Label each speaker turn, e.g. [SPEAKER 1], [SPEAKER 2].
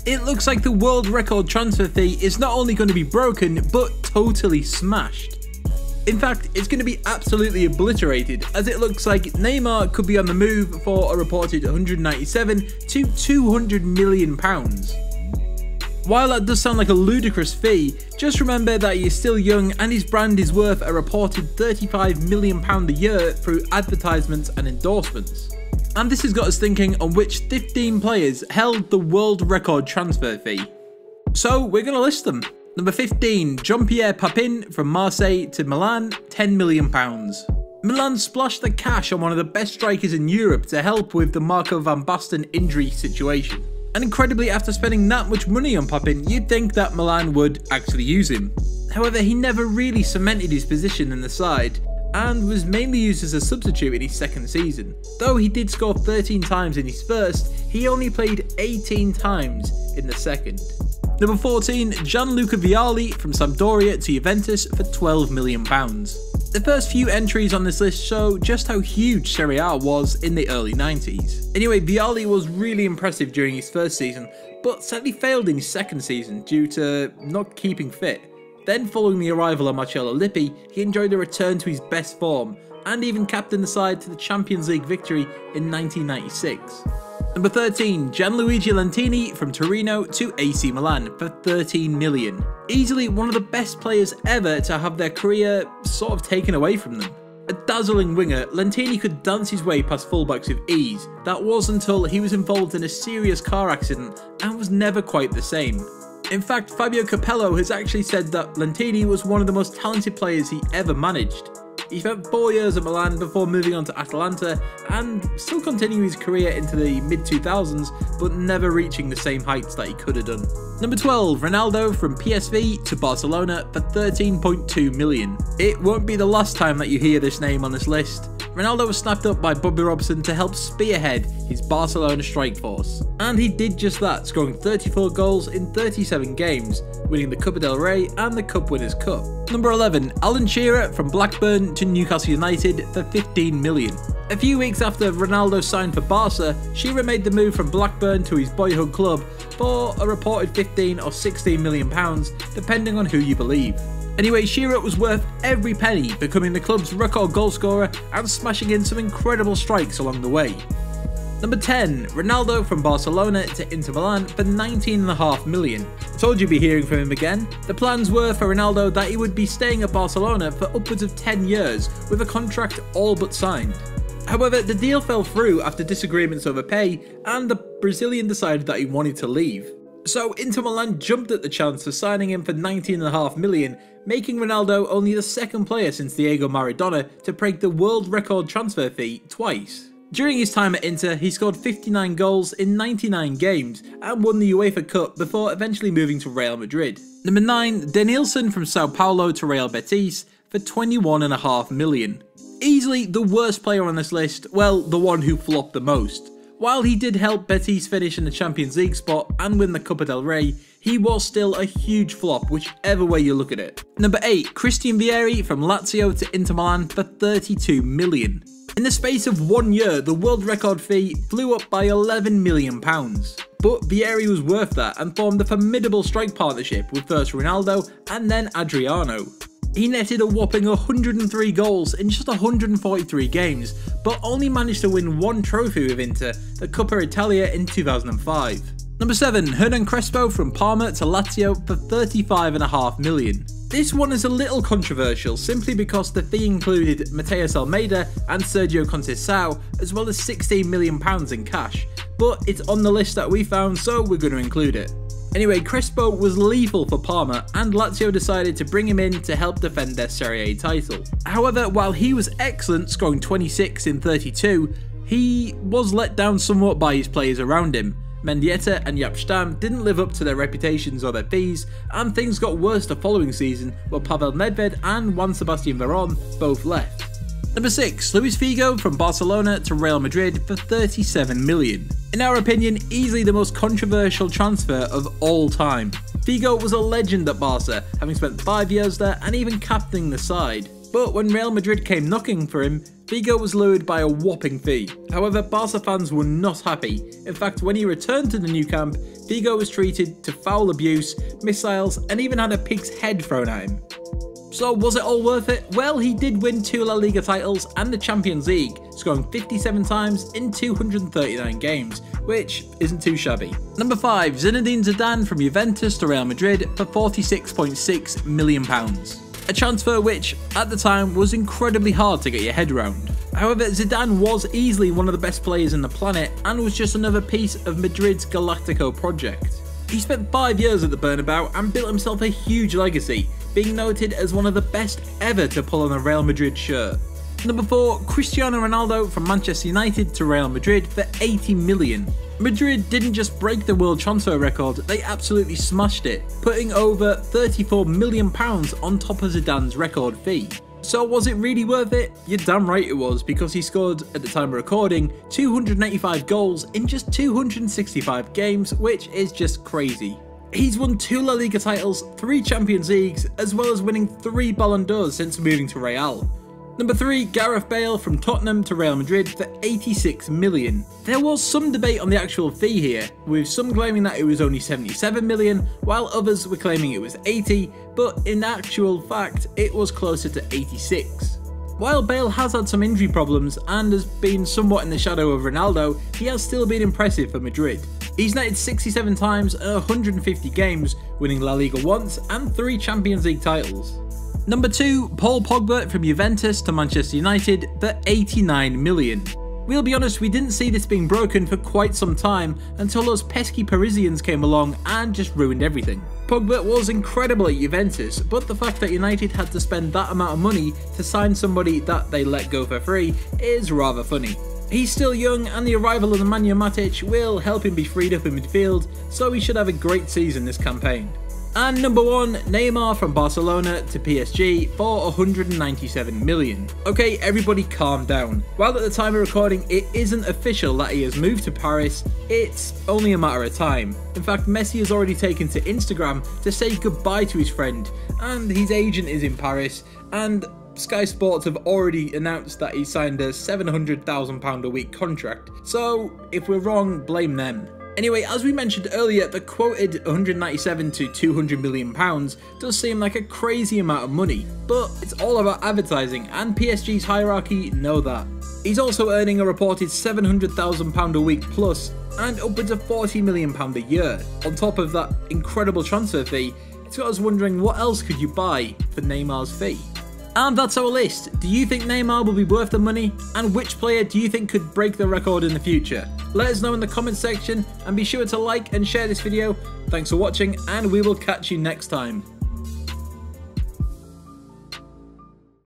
[SPEAKER 1] It looks like the world record transfer fee is not only going to be broken, but totally smashed. In fact, it's going to be absolutely obliterated, as it looks like Neymar could be on the move for a reported 197 to 200 million pounds. While that does sound like a ludicrous fee, just remember that he is still young and his brand is worth a reported £35 million a year through advertisements and endorsements. And this has got us thinking on which 15 players held the world record transfer fee. So we're going to list them. Number 15, JEAN-PIERRE Papin from Marseille to Milan, £10 million. Milan splashed the cash on one of the best strikers in Europe to help with the Marco van Basten injury situation. And incredibly, after spending that much money on Papin, you'd think that Milan would actually use him. However, he never really cemented his position in the side, and was mainly used as a substitute in his second season. Though he did score 13 times in his first, he only played 18 times in the second. Number 14, Gianluigi VIERI from Sampdoria to Juventus for £12 million. The first few entries on this list show just how huge Serie A was in the early 90s. Anyway, VIERI was really impressive during his first season, but sadly failed in his second season due to not keeping fit. Then, following the arrival of Marcello Lippi, he enjoyed a return to his best form, and even captained the side to the Champions League victory in 1996. Number 13, Gianluigi Lentini from Torino to AC Milan for £13 million. Easily one of the best players ever to have their career sort of taken away from them. A dazzling winger, Lentini could dance his way past fullbacks with ease. That was until he was involved in a serious car accident and was never quite the same. In fact, Fabio Capello has actually said that Lentini was one of the most talented players he ever managed. He spent 4 years at Milan before moving on to Atalanta and still continuing his career into the mid-2000s, but never reaching the same heights that he could have done. Number 12, Ronaldo from PSV to Barcelona for £13.2 million. It won't be the last time that you hear this name on this list. Ronaldo was snapped up by Bobby Robson to help spearhead his Barcelona strike force. And he did just that, scoring 34 goals in 37 games, winning the Copa del Rey and the Cup Winners' Cup. Number 11, Alan Shearer from Blackburn to Newcastle United for £15 million. A few weeks after Ronaldo signed for Barca, Shearer made the move from Blackburn to his boyhood club for a reported £15 or £16 million, depending on who you believe. Anyway, Shearer was worth every penny, becoming the club's record goalscorer and smashing in some incredible strikes along the way. Number 10, Ronaldo from Barcelona to Inter Milan for £19.5 million. Told you'd be hearing from him again. The plans were for Ronaldo that he would be staying at Barcelona for upwards of 10 years, with a contract all but signed. However, the deal fell through after disagreements over pay, and the Brazilian decided that he wanted to leave. So Inter Milan jumped at the chance of signing him for £19.5 million, making Ronaldo only the second player since Diego Maradona to break the world record transfer fee twice. During his time at Inter, he scored 59 goals in 99 games and won the UEFA Cup before eventually moving to Real Madrid. Number 9, Denilson from Sao Paulo to Real Betis for £21.5 million. Easily the worst player on this list, well, the one who flopped the most. While he did help Betis finish in the Champions League spot and win the Copa del Rey, he was still a huge flop whichever way you look at it. Number 8, Christian Vieri from Lazio to Inter Milan for £32 million. In the space of 1 year, the world record fee flew up by £11 million. But Vieri was worth that and formed a formidable strike partnership with first Ronaldo and then Adriano. He netted a whopping 103 goals in just 143 games, but only managed to win one trophy with Inter, the Coppa Italia in 2005. Number 7, Hernan Crespo from Parma to Lazio for £35.5 million. This one is a little controversial simply because the fee included Mateus Almeida and Sergio Conceição, as well as £16 million in cash, but it's on the list that we found, so we're going to include it. Anyway, Crespo was lethal for Parma, and Lazio decided to bring him in to help defend their Serie A title. However, while he was excellent, scoring 26 in 32, he was let down somewhat by his players around him. Mendieta and Jaap Stam didn't live up to their reputations or their fees, and things got worse the following season where Pavel Nedved and Juan Sebastian Veron both left. Number 6, Luis Figo from Barcelona to Real Madrid for £37 million. In our opinion, easily the most controversial transfer of all time. Figo was a legend at Barca, having spent 5 years there and even captaining the side. But when Real Madrid came knocking for him, Figo was lured by a whopping fee. However, Barca fans were not happy. In fact, when he returned to the new camp, Figo was treated to foul abuse, missiles, and even had a pig's head thrown at him. So was it all worth it? Well, he did win 2 La Liga titles and the Champions League, scoring 57 times in 239 games, which isn't too shabby. Number 5, Zinedine Zidane from Juventus to Real Madrid for £46.6 million. A transfer which, at the time, was incredibly hard to get your head around. However, Zidane was easily one of the best players in the planet and was just another piece of Madrid's Galactico project. He spent 5 years at the Bernabeu and built himself a huge legacy, being noted as one of the best ever to pull on a Real Madrid shirt. Number 4, Cristiano Ronaldo from Manchester United to Real Madrid for £80 million. Madrid didn't just break the world transfer record, they absolutely smashed it, putting over £34 million on top of Zidane's record fee. So was it really worth it? You're damn right it was, because he scored, at the time of recording, 285 goals in just 265 games, which is just crazy. He's won 2 La Liga titles, 3 Champions Leagues, as well as winning 3 Ballon d'Ors since moving to Real. Number 3, Gareth Bale from Tottenham to Real Madrid for £86 million. There was some debate on the actual fee here, with some claiming that it was only £77 million, while others were claiming it was £80, but in actual fact, it was closer to £86. While Bale has had some injury problems and has been somewhat in the shadow of Ronaldo, he has still been impressive for Madrid. He's netted 67 times in 150 games, winning La Liga once and 3 Champions League titles. Number 2, Paul Pogba from Juventus to Manchester United for £89 million. We'll be honest, we didn't see this being broken for quite some time until those pesky Parisians came along and just ruined everything. Pogba was incredible at Juventus, but the fact that United had to spend that amount of money to sign somebody that they let go for free is rather funny. He's still young and the arrival of the Nemanja Matic will help him be freed up in midfield, so he should have a great season this campaign. And number 1, Neymar from Barcelona to PSG for £197 million. Okay, everybody calm down. While at the time of recording it isn't official that he has moved to Paris, it's only a matter of time. In fact, Messi has already taken to Instagram to say goodbye to his friend, and his agent is in Paris, and Sky Sports have already announced that he signed a £700,000 a week contract, so if we're wrong, blame them. Anyway, as we mentioned earlier, the quoted £197 to £200 million does seem like a crazy amount of money, but it's all about advertising and PSG's hierarchy know that. He's also earning a reported £700,000 a week plus and upwards of £40 million a year. On top of that incredible transfer fee, it's got us wondering what else could you buy for Neymar's fee? And that's our list. Do you think Neymar will be worth the money? And which player do you think could break the record in the future? Let us know in the comments section and be sure to like and share this video. Thanks for watching and we will catch you next time.